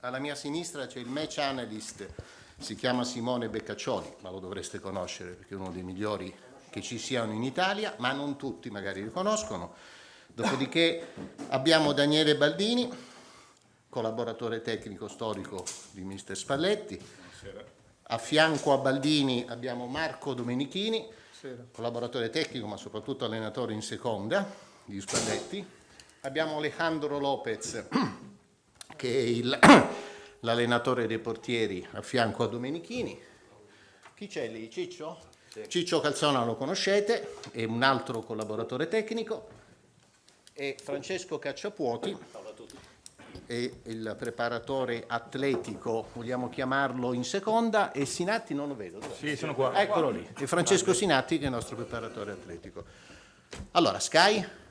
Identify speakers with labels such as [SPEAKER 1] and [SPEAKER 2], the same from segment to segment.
[SPEAKER 1] Alla mia sinistra c'è il match analyst, si chiama Simone Beccaccioli, ma lo dovreste conoscere perché è uno dei migliori che ci siano in Italia, ma non tutti magari li conoscono. Dopodiché abbiamo Daniele Baldini, collaboratore tecnico storico di Mister Spalletti. Buonasera. A fianco a Baldini abbiamo Marco Domenichini, buonasera, collaboratore tecnico ma soprattutto allenatore in seconda di Spalletti. Abbiamo Alejandro Lopez, che è l'allenatore dei portieri a fianco a Domenichini. Chi c'è lì? Ciccio? Sì. Ciccio Calzona lo conoscete, è un altro collaboratore tecnico, e Francesco Cacciapuoti è il preparatore atletico, vogliamo chiamarlo, in seconda, e Sinatti non lo vedo.
[SPEAKER 2] Sì, sono qua.
[SPEAKER 1] Eccolo lì, è Francesco Sinatti che è il nostro preparatore atletico. Allora, Sky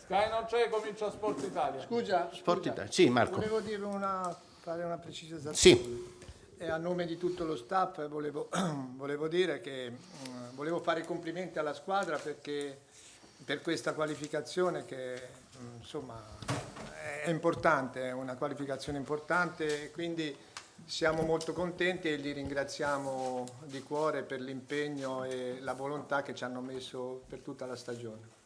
[SPEAKER 3] non c'è, comincia Sport Italia.
[SPEAKER 4] Scusa,
[SPEAKER 1] Italia. Sì, Marco.
[SPEAKER 4] Volevo dire fare una precisazione.
[SPEAKER 1] Sì.
[SPEAKER 4] E a nome di tutto lo staff volevo dire che volevo fare i complimenti alla squadra perché per questa qualificazione che insomma è importante, è una qualificazione importante, e quindi siamo molto contenti e li ringraziamo di cuore per l'impegno e la volontà che ci hanno messo per tutta la stagione.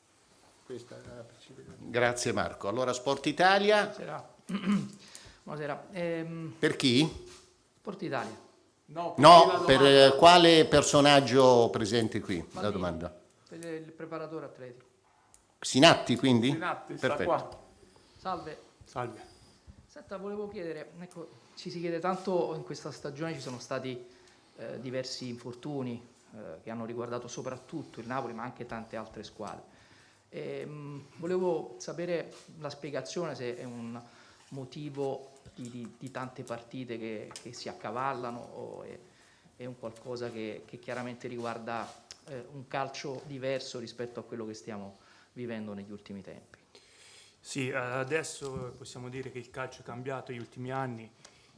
[SPEAKER 4] Questa è la precisazione.
[SPEAKER 1] Grazie Marco. Allora Sport Italia.
[SPEAKER 5] Buonasera. Buonasera.
[SPEAKER 1] Per chi?
[SPEAKER 5] Sport Italia.
[SPEAKER 1] No, per quale personaggio presente qui?
[SPEAKER 5] Baldini,
[SPEAKER 1] la domanda.
[SPEAKER 5] Per il preparatore atletico.
[SPEAKER 1] Sinatti quindi?
[SPEAKER 3] Sinatti, sta
[SPEAKER 1] perfetto.
[SPEAKER 3] qua.
[SPEAKER 5] Salve.
[SPEAKER 3] Salve.
[SPEAKER 5] Senta, volevo chiedere, ecco, ci si chiede tanto in questa stagione, ci sono stati diversi infortuni che hanno riguardato soprattutto il Napoli, ma anche tante altre squadre. Volevo sapere la spiegazione, se è un motivo di tante partite che si accavallano o è un qualcosa che chiaramente riguarda un calcio diverso rispetto a quello che stiamo vivendo negli ultimi tempi.
[SPEAKER 2] Sì, adesso possiamo dire che il calcio è cambiato negli ultimi anni,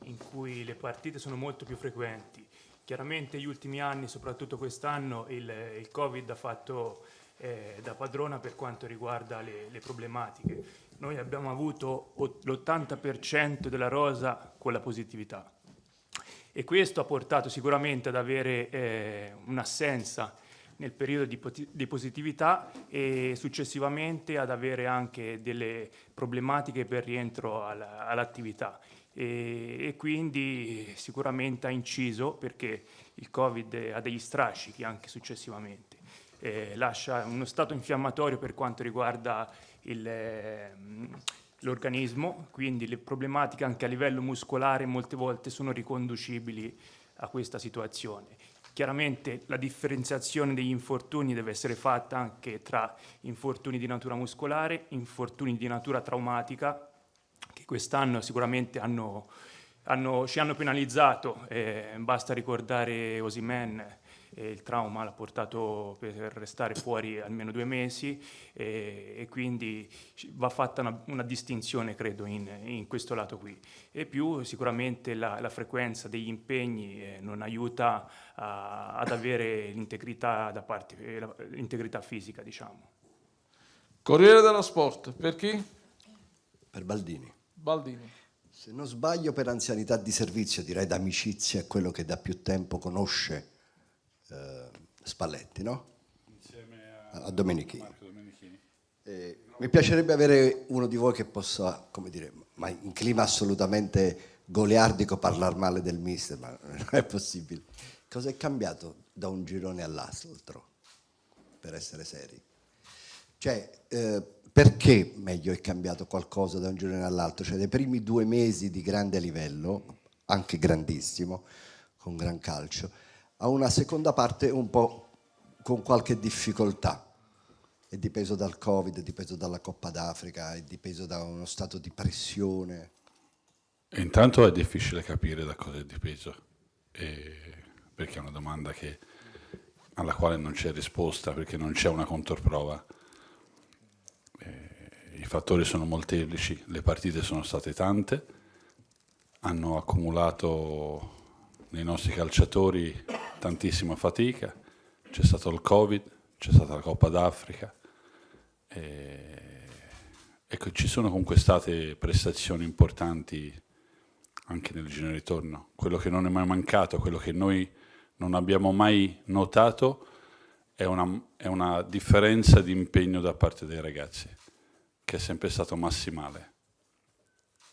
[SPEAKER 2] in cui le partite sono molto più frequenti. Chiaramente negli ultimi anni, soprattutto quest'anno, il Covid ha fatto da padrona per quanto riguarda le problematiche. Noi abbiamo avuto l'80% della rosa con la positività, e questo ha portato sicuramente ad avere un'assenza nel periodo di positività e successivamente ad avere anche delle problematiche per rientro all'attività. E quindi sicuramente ha inciso, perché il Covid ha degli strascichi anche successivamente. Lascia uno stato infiammatorio per quanto riguarda l'organismo, quindi le problematiche anche a livello muscolare molte volte sono riconducibili a questa situazione. Chiaramente la differenziazione degli infortuni deve essere fatta anche tra infortuni di natura muscolare, infortuni di natura traumatica, che quest'anno sicuramente ci hanno penalizzato. Basta ricordare Osimhen. Il trauma l'ha portato per restare fuori almeno 2 mesi, e quindi va fatta una distinzione, credo, in questo lato qui. E più sicuramente la frequenza degli impegni non aiuta ad avere l'integrità l'integrità fisica, diciamo.
[SPEAKER 3] Corriere dello Sport, per chi?
[SPEAKER 6] Per Baldini.
[SPEAKER 3] Baldini.
[SPEAKER 6] Se non sbaglio, per anzianità di servizio, direi d'amicizia, è quello che da più tempo conosce Spalletti, no?
[SPEAKER 7] Insieme
[SPEAKER 6] a Domenichini.
[SPEAKER 7] Marco Domenichini.
[SPEAKER 6] Mi piacerebbe avere uno di voi che possa, come dire, ma in clima assolutamente goliardico, parlare male del mister, ma non è possibile. Cosa è cambiato da un girone all'altro, per essere seri? Cioè, perché meglio è cambiato qualcosa da un girone all'altro? Cioè, dai primi 2 mesi di grande livello, anche grandissimo, con gran calcio, a una seconda parte un po' con qualche difficoltà. È dipeso dal Covid, è dipeso dalla Coppa d'Africa, è dipeso da uno stato di pressione.
[SPEAKER 7] E intanto è difficile capire da cosa è dipeso, perché è una domanda alla quale non c'è risposta, perché non c'è una controprova. I fattori sono molteplici, le partite sono state tante, hanno accumulato nei nostri calciatori tantissima fatica, c'è stato il Covid, c'è stata la Coppa d'Africa, ecco, ci sono comunque state prestazioni importanti anche nel giro di ritorno. Quello che non è mai mancato, quello che noi non abbiamo mai notato è una differenza di impegno da parte dei ragazzi, che è sempre stato massimale.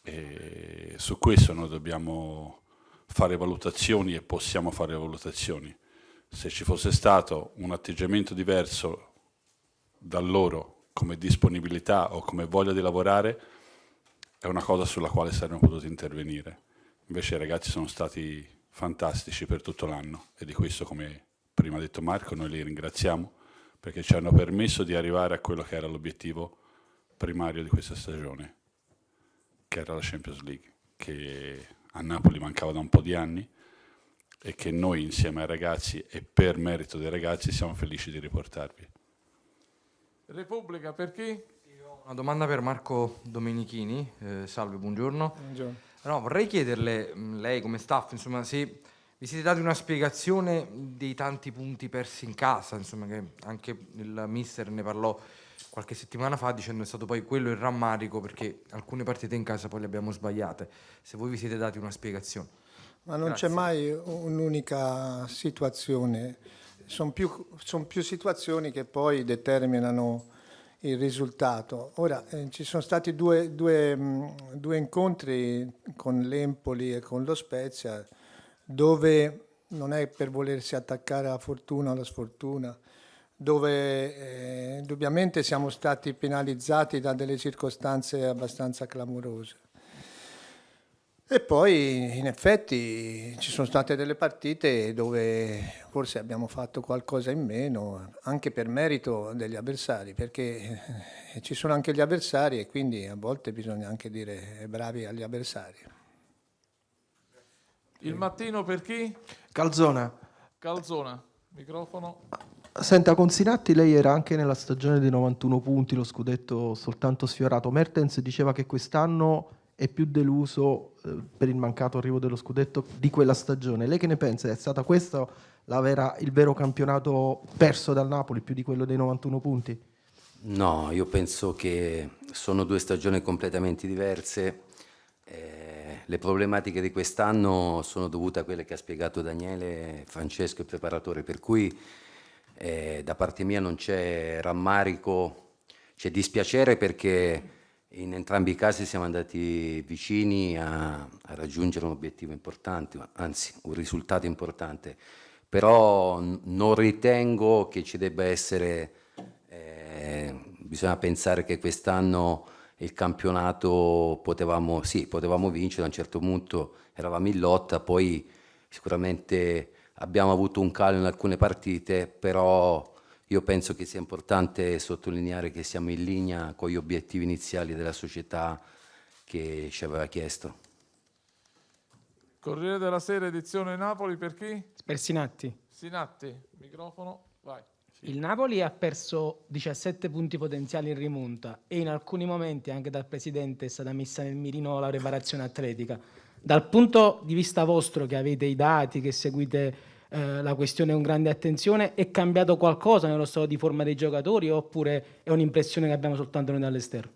[SPEAKER 7] E su questo noi dobbiamo fare valutazioni e possiamo fare valutazioni. Se ci fosse stato un atteggiamento diverso da loro come disponibilità o come voglia di lavorare, è una cosa sulla quale saremmo potuti intervenire. Invece i ragazzi sono stati fantastici per tutto l'anno e di questo, come prima ha detto Marco, noi li ringraziamo perché ci hanno permesso di arrivare a quello che era l'obiettivo primario di questa stagione, che era la Champions League, che a Napoli mancava da un po' di anni e che noi insieme ai ragazzi e per merito dei ragazzi siamo felici di riportarvi.
[SPEAKER 3] Repubblica, per chi?
[SPEAKER 8] Una domanda per Marco Domenichini. Salve, buongiorno.
[SPEAKER 4] Buongiorno.
[SPEAKER 8] No, vorrei chiederle, lei come staff, insomma, se vi siete dati una spiegazione dei tanti punti persi in casa, insomma, che anche il mister ne parlò qualche settimana fa dicendo è stato poi quello il rammarico perché alcune partite in casa poi le abbiamo sbagliate. Se voi vi siete dati una spiegazione.
[SPEAKER 4] Ma non
[SPEAKER 8] Grazie.
[SPEAKER 4] c'è mai un'unica situazione, sono più situazioni che poi determinano il risultato. Ora, ci sono stati due incontri con l'Empoli e con lo Spezia, dove non è per volersi attaccare alla fortuna o alla sfortuna, dove indubbiamente siamo stati penalizzati da delle circostanze abbastanza clamorose. E poi in effetti ci sono state delle partite dove forse abbiamo fatto qualcosa in meno, anche per merito degli avversari, perché ci sono anche gli avversari e quindi a volte bisogna anche dire bravi agli avversari.
[SPEAKER 3] Il Mattino per chi?
[SPEAKER 9] Calzona.
[SPEAKER 3] Calzona, microfono.
[SPEAKER 9] Senta, con Sinatti lei era anche nella stagione dei 91 punti, lo scudetto soltanto sfiorato. Mertens diceva che quest'anno è più deluso per il mancato arrivo dello scudetto di quella stagione. Lei che ne pensa? È stata questo il vero campionato perso dal Napoli, più di quello dei 91 punti?
[SPEAKER 10] No, io penso che sono due stagioni completamente diverse. Le problematiche di quest'anno sono dovute a quelle che ha spiegato Daniele, Francesco, il preparatore, per cui da parte mia non c'è rammarico, c'è dispiacere perché in entrambi i casi siamo andati vicini a raggiungere un obiettivo importante, anzi un risultato importante, però non ritengo che ci debba essere, bisogna pensare che quest'anno il campionato potevamo vincere, a un certo punto eravamo in lotta, poi sicuramente abbiamo avuto un calo in alcune partite, però io penso che sia importante sottolineare che siamo in linea con gli obiettivi iniziali della società che ci aveva chiesto.
[SPEAKER 3] Corriere della Sera, edizione Napoli, per chi?
[SPEAKER 11] Per Sinatti.
[SPEAKER 3] Sinatti, microfono, vai.
[SPEAKER 11] Il Napoli ha perso 17 punti potenziali in rimonta e in alcuni momenti anche dal presidente è stata messa nel mirino la preparazione atletica. Dal punto di vista vostro, che avete i dati, che seguite la questione con grande attenzione, è cambiato qualcosa nello stato di forma dei giocatori oppure è un'impressione che abbiamo soltanto noi dall'esterno?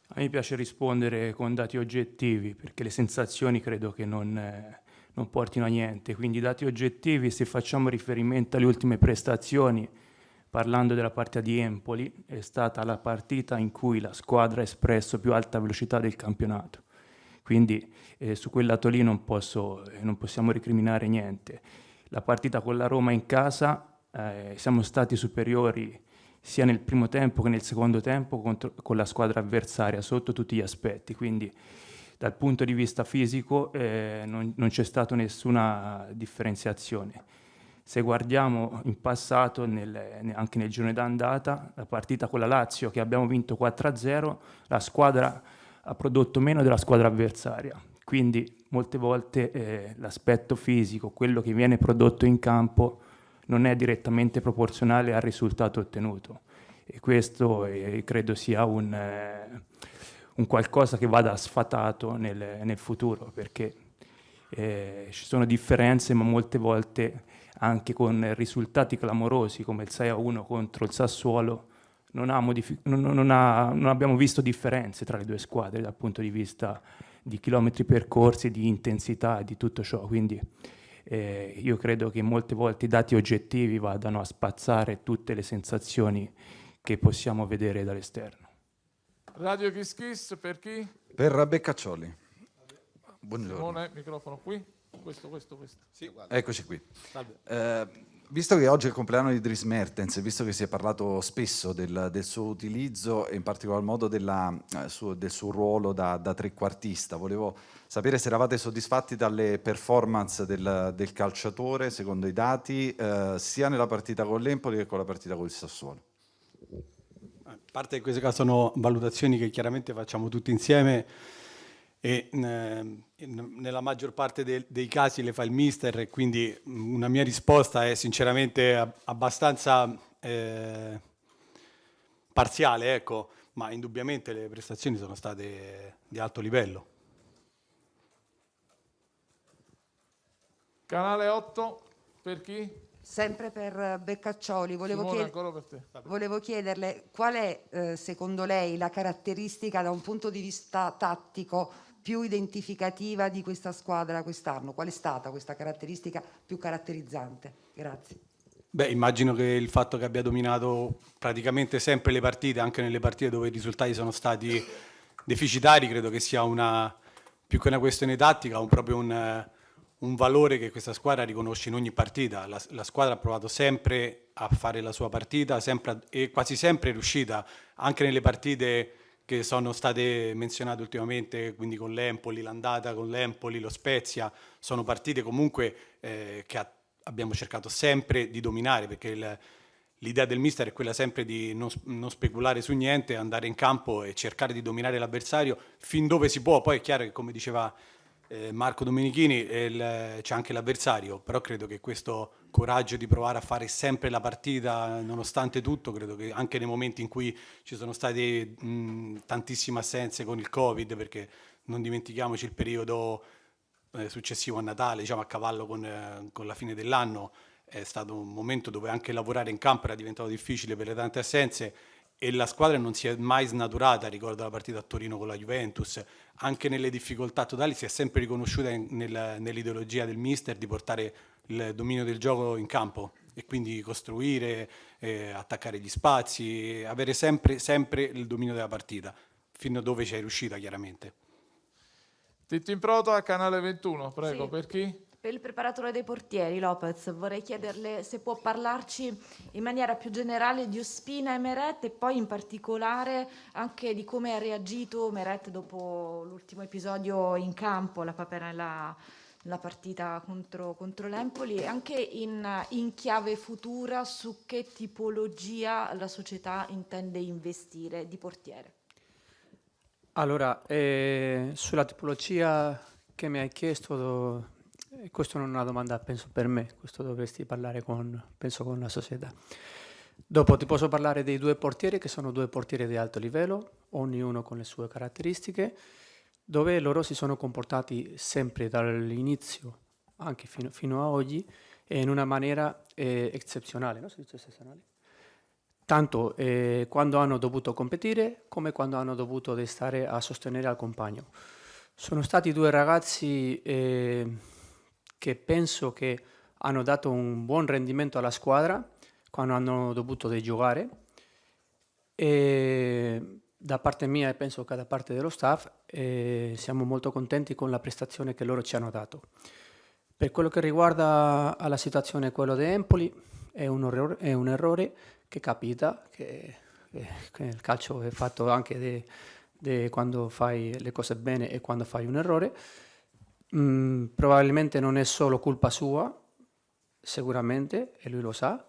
[SPEAKER 2] A me piace rispondere con dati oggettivi perché le sensazioni credo che non portino a niente, quindi dati oggettivi. Se facciamo riferimento alle ultime prestazioni, parlando della partita di Empoli, è stata la partita in cui la squadra ha espresso più alta velocità del campionato, quindi su quel lato lì non possiamo recriminare niente. La partita con la Roma in casa siamo stati superiori sia nel primo tempo che nel secondo tempo con la squadra avversaria sotto tutti gli aspetti, quindi dal punto di vista fisico non c'è stata nessuna differenziazione. Se guardiamo in passato, anche nel girone d'andata, la partita con la Lazio che abbiamo vinto 4-0, la squadra ha prodotto meno della squadra avversaria, quindi molte volte l'aspetto fisico, quello che viene prodotto in campo, non è direttamente proporzionale al risultato ottenuto, e questo credo sia un qualcosa che vada sfatato nel futuro, perché ci sono differenze, ma molte volte anche con risultati clamorosi come il 6-1 contro il Sassuolo non abbiamo visto differenze tra le due squadre dal punto di vista di chilometri percorsi, di intensità e di tutto ciò. Quindi io credo che molte volte i dati oggettivi vadano a spazzare tutte le sensazioni che possiamo vedere dall'esterno.
[SPEAKER 3] Radio Kiss Kiss per chi?
[SPEAKER 12] Per Beccaccioli. Buongiorno.
[SPEAKER 3] Simone, microfono qui. Questo.
[SPEAKER 12] Sì, eccoci qui. Visto che oggi è il compleanno di Dries Mertens, visto che si è parlato spesso del suo utilizzo e in particolar modo del suo ruolo da trequartista, volevo sapere se eravate soddisfatti dalle performance del calciatore, secondo i dati, sia nella partita con l'Empoli che con la partita con il Sassuolo.
[SPEAKER 13] A parte che queste sono valutazioni che chiaramente facciamo tutti insieme e nella maggior parte dei casi le fa il mister, e quindi una mia risposta è sinceramente abbastanza parziale, ecco, ma indubbiamente le prestazioni sono state di alto livello.
[SPEAKER 3] Canale 8 per chi?
[SPEAKER 14] Sempre per Beccaccioli,
[SPEAKER 3] Simone, ancora per te.
[SPEAKER 14] volevo chiederle qual è secondo lei la caratteristica da un punto di vista tattico più identificativa di questa squadra quest'anno? Qual è stata questa caratteristica più caratterizzante? Grazie.
[SPEAKER 13] Beh, immagino che il fatto che abbia dominato praticamente sempre le partite, anche nelle partite dove i risultati sono stati deficitari, credo che sia più che una questione tattica, proprio un valore che questa squadra riconosce in ogni partita. La squadra ha provato sempre a fare la sua partita, e quasi sempre è riuscita, anche nelle partite che sono state menzionate ultimamente, quindi con l'Empoli, l'andata con l'Empoli, lo Spezia, sono partite comunque che abbiamo cercato sempre di dominare, perché l'idea del mister è quella sempre di non speculare su niente, andare in campo e cercare di dominare l'avversario fin dove si può. Poi è chiaro che, come diceva Marco Domenichini, c'è anche l'avversario, però credo che questo coraggio di provare a fare sempre la partita nonostante tutto, credo che anche nei momenti in cui ci sono state tantissime assenze con il Covid, perché non dimentichiamoci il periodo successivo a Natale, diciamo a cavallo con la fine dell'anno, è stato un momento dove anche lavorare in campo era diventato difficile per le tante assenze, e la squadra non si è mai snaturata. Ricordo la partita a Torino con la Juventus, anche nelle difficoltà totali si è sempre riconosciuta nell'ideologia del mister di portare il dominio del gioco in campo e quindi costruire, attaccare gli spazi, avere sempre il dominio della partita, fino a dove ci è riuscita chiaramente.
[SPEAKER 3] Titto in Prota, Canale 21, prego,
[SPEAKER 15] Sì.
[SPEAKER 3] per chi?
[SPEAKER 15] Per il preparatore dei portieri, Lopez, vorrei chiederle se può parlarci in maniera più generale di Ospina e Meret, e poi in particolare anche di come ha reagito Meret dopo l'ultimo episodio in campo, la papera nella partita contro l'Empoli, e anche in chiave futura su che tipologia la società intende investire di portiere.
[SPEAKER 16] Allora, sulla tipologia che mi hai chiesto, questa non è una domanda, penso, per me, questo dovresti parlare con la società. Dopo ti posso parlare dei due portieri, che sono due portieri di alto livello, ognuno con le sue caratteristiche, dove loro si sono comportati sempre dall'inizio, anche fino a oggi, in una maniera eccezionale, no? Si dice eccezionale? Tanto quando hanno dovuto competire come quando hanno dovuto stare a sostenere al compagno. Sono stati due ragazzi che penso che hanno dato un buon rendimento alla squadra quando hanno dovuto giocare, e da parte mia, e penso che da parte dello staff, siamo molto contenti con la prestazione che loro ci hanno dato. Per quello che riguarda alla situazione quello di Empoli, è un errore che capita, che il calcio è fatto anche quando fai le cose bene e quando fai un errore. Probabilmente non è solo colpa sua, sicuramente, e lui lo sa,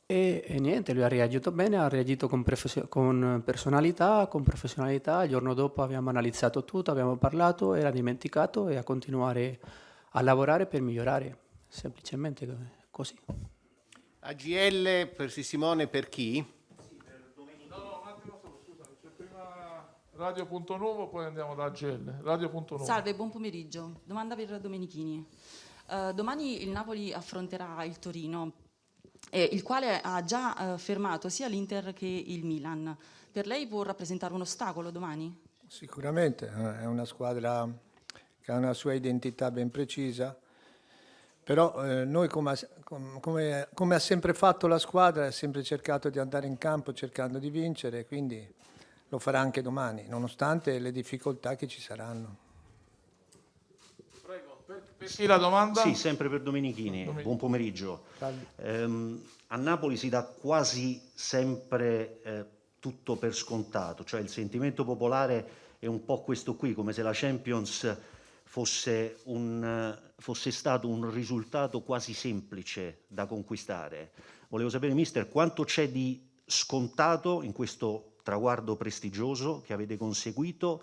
[SPEAKER 16] e niente, lui ha reagito bene, ha reagito con personalità, con professionalità. Il giorno dopo abbiamo analizzato tutto, abbiamo parlato, era dimenticato, e a continuare a lavorare per migliorare, semplicemente così.
[SPEAKER 1] AGL per Simone, per chi?
[SPEAKER 3] No, un attimo solo, scusami, c'è prima Radio.Nuovo, poi andiamo da AGL. Radio.Nuovo.
[SPEAKER 17] Salve, buon pomeriggio. Domanda per Domenichini. Domani il Napoli affronterà il Torino, il quale ha già fermato sia l'Inter che il Milan. Per lei può rappresentare un ostacolo domani?
[SPEAKER 4] Sicuramente è una squadra che ha una sua identità ben precisa, però noi come ha sempre fatto la squadra, ha sempre cercato di andare in campo cercando di vincere, quindi lo farà anche domani, nonostante le difficoltà che ci saranno.
[SPEAKER 3] Prego, per chi la domanda?
[SPEAKER 18] Sì, sempre per Domenichini. Buon pomeriggio. A Napoli si dà quasi sempre tutto per scontato, cioè il sentimento popolare è un po' questo qui, come se la Champions fosse stato un risultato quasi semplice da conquistare. Volevo sapere, mister, quanto c'è di scontato in questo traguardo prestigioso che avete conseguito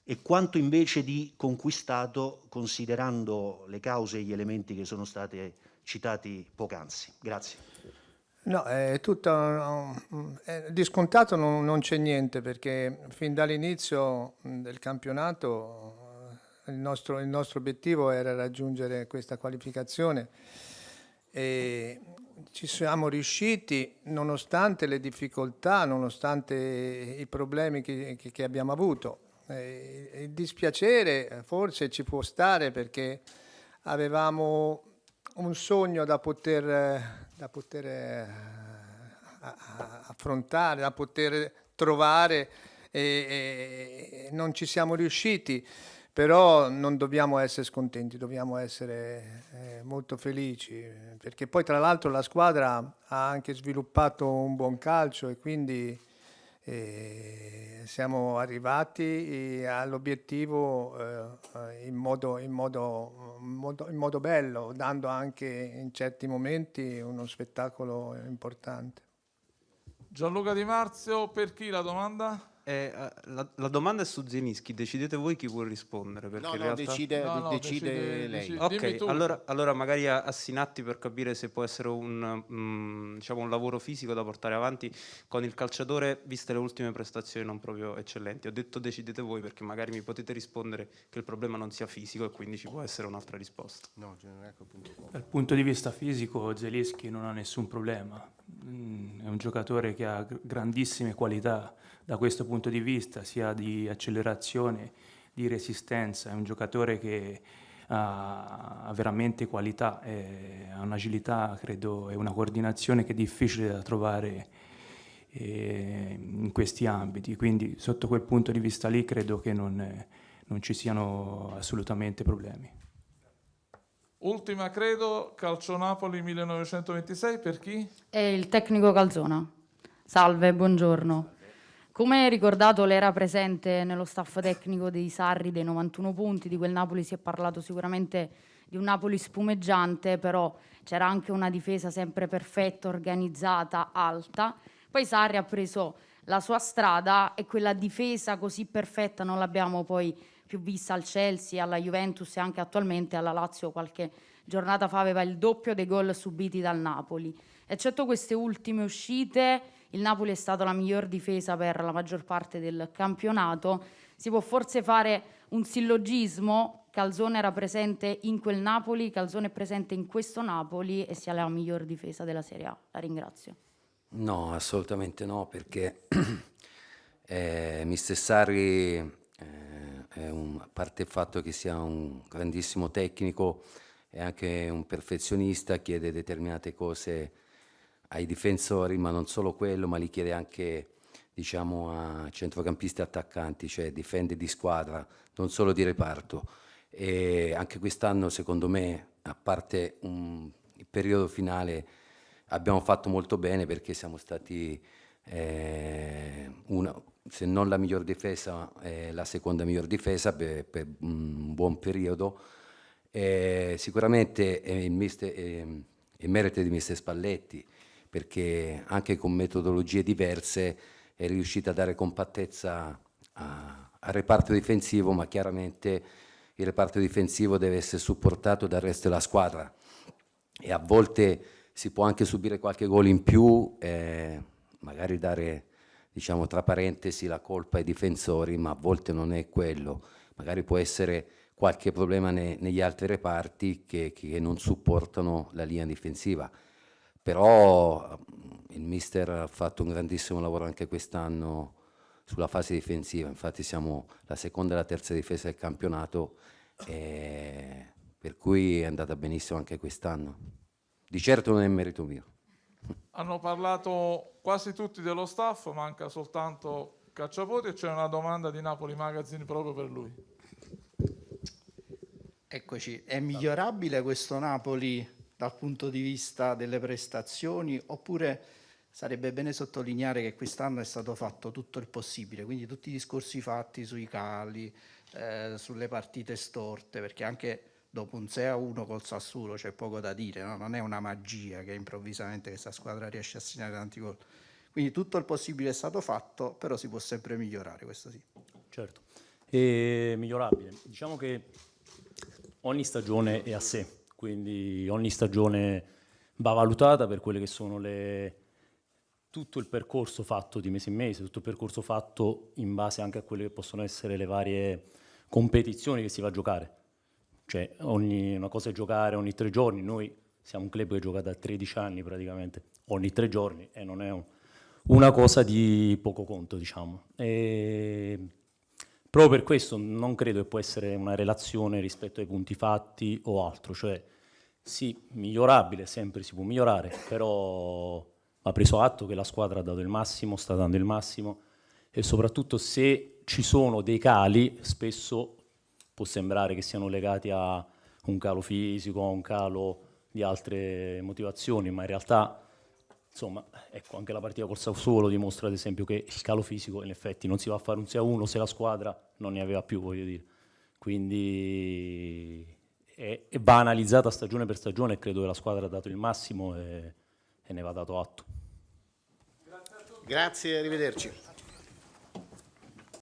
[SPEAKER 18] e quanto invece di conquistato, considerando le cause e gli elementi che sono stati citati poc'anzi. Grazie.
[SPEAKER 4] No, è tutto di scontato, non c'è niente, perché fin dall'inizio del campionato il nostro obiettivo era raggiungere questa qualificazione e ci siamo riusciti nonostante le difficoltà, nonostante i problemi che abbiamo avuto. Il dispiacere forse ci può stare, perché avevamo un sogno da poter affrontare, da poter trovare, e non ci siamo riusciti, però non dobbiamo essere scontenti, dobbiamo essere molto felici, perché poi tra l'altro la squadra ha anche sviluppato un buon calcio e quindi siamo arrivati all'obiettivo in modo bello, dando anche in certi momenti uno spettacolo importante.
[SPEAKER 3] Gianluca Di Marzio, per chi la domanda?
[SPEAKER 19] La domanda è su Zielinski, decidete voi chi può rispondere. Perché in realtà...
[SPEAKER 1] decide lei.
[SPEAKER 19] Ok, allora magari a Sinatti, per capire se può essere un lavoro fisico da portare avanti con il calciatore, viste le ultime prestazioni non proprio eccellenti. Ho detto decidete voi perché magari mi potete rispondere che il problema non sia fisico e quindi ci può essere un'altra risposta.
[SPEAKER 1] No,
[SPEAKER 2] Dal punto di vista fisico Zielinski non ha nessun problema, è un giocatore che ha grandissime qualità da questo punto di vista, sia di accelerazione, di resistenza. È un giocatore che ha veramente qualità, ha un'agilità, credo, e una coordinazione che è difficile da trovare in questi ambiti, quindi sotto quel punto di vista lì credo che non ci siano assolutamente problemi.
[SPEAKER 3] Ultima, credo, Calcio Napoli 1926, per chi?
[SPEAKER 20] È il tecnico Calzona. Salve, buongiorno. Come ricordato, lei era presente nello staff tecnico dei Sarri, dei 91 punti. Di quel Napoli si è parlato sicuramente di un Napoli spumeggiante, però c'era anche una difesa sempre perfetta, organizzata, alta. Poi Sarri ha preso la sua strada e quella difesa così perfetta non l'abbiamo poi più vista al Chelsea, alla Juventus e anche attualmente alla Lazio. Qualche giornata fa aveva il doppio dei gol subiti dal Napoli. Eccetto queste ultime uscite, il Napoli è stata la miglior difesa per la maggior parte del campionato. Si può forse fare un sillogismo: Calzone era presente in quel Napoli, Calzone è presente in questo Napoli e sia la miglior difesa della Serie A. La ringrazio.
[SPEAKER 10] No, assolutamente no, perché Mister Sarri, a parte il fatto che sia un grandissimo tecnico, è anche un perfezionista, chiede determinate cose ai difensori, ma non solo quello, ma li chiede anche, diciamo, a centrocampisti e attaccanti, cioè difende di squadra, non solo di reparto. E anche quest'anno, secondo me, a parte il periodo finale, abbiamo fatto molto bene, perché siamo stati se non la miglior difesa, la seconda miglior difesa per un buon periodo. Sicuramente è merito di mister Spalletti, perché anche con metodologie diverse è riuscita a dare compattezza al reparto difensivo, ma chiaramente il reparto difensivo deve essere supportato dal resto della squadra e a volte si può anche subire qualche gol in più, magari dare, diciamo, tra parentesi la colpa ai difensori, ma a volte non è quello, magari può essere qualche problema negli altri reparti che non supportano la linea difensiva. Però il mister ha fatto un grandissimo lavoro anche quest'anno sulla fase difensiva. Infatti siamo la seconda e la terza difesa del campionato, per cui è andata benissimo anche quest'anno. Di certo non è merito mio.
[SPEAKER 3] Hanno parlato quasi tutti dello staff, manca soltanto Cacciapoti e c'è una domanda di Napoli Magazine proprio per lui.
[SPEAKER 21] Eccoci, è migliorabile questo Napoli dal punto di vista delle prestazioni, oppure sarebbe bene sottolineare che quest'anno è stato fatto tutto il possibile, quindi tutti i discorsi fatti sui cali, sulle partite storte, perché anche dopo un 6-1 col Sassuolo c'è poco da dire, no? Non è una magia che improvvisamente questa squadra riesce a segnare tanti gol. Quindi tutto il possibile è stato fatto, però si può sempre migliorare, questo sì.
[SPEAKER 22] Certo, è migliorabile. Diciamo che ogni stagione è a sé, quindi ogni stagione va valutata per quelle che sono tutto il percorso fatto di mese in mese, tutto il percorso fatto in base anche a quelle che possono essere le varie competizioni che si va a giocare. Cioè una cosa è giocare ogni 3 giorni, noi siamo un club che gioca da 13 anni praticamente, ogni 3 giorni, e non è una cosa di poco conto, diciamo. Proprio per questo non credo che può essere una relazione rispetto ai punti fatti o altro, cioè sì, migliorabile, sempre si può migliorare, però va preso atto che la squadra ha dato il massimo, sta dando il massimo, e soprattutto se ci sono dei cali, spesso può sembrare che siano legati a un calo fisico, a un calo di altre motivazioni, ma in realtà, insomma, ecco, anche la partita col Sassuolo dimostra ad esempio che il calo fisico in effetti non si va a fare un 6-1 se la squadra non ne aveva più, voglio dire. Quindi va analizzata stagione per stagione, e credo che la squadra ha dato il massimo e ne va dato atto.
[SPEAKER 1] Grazie, arrivederci.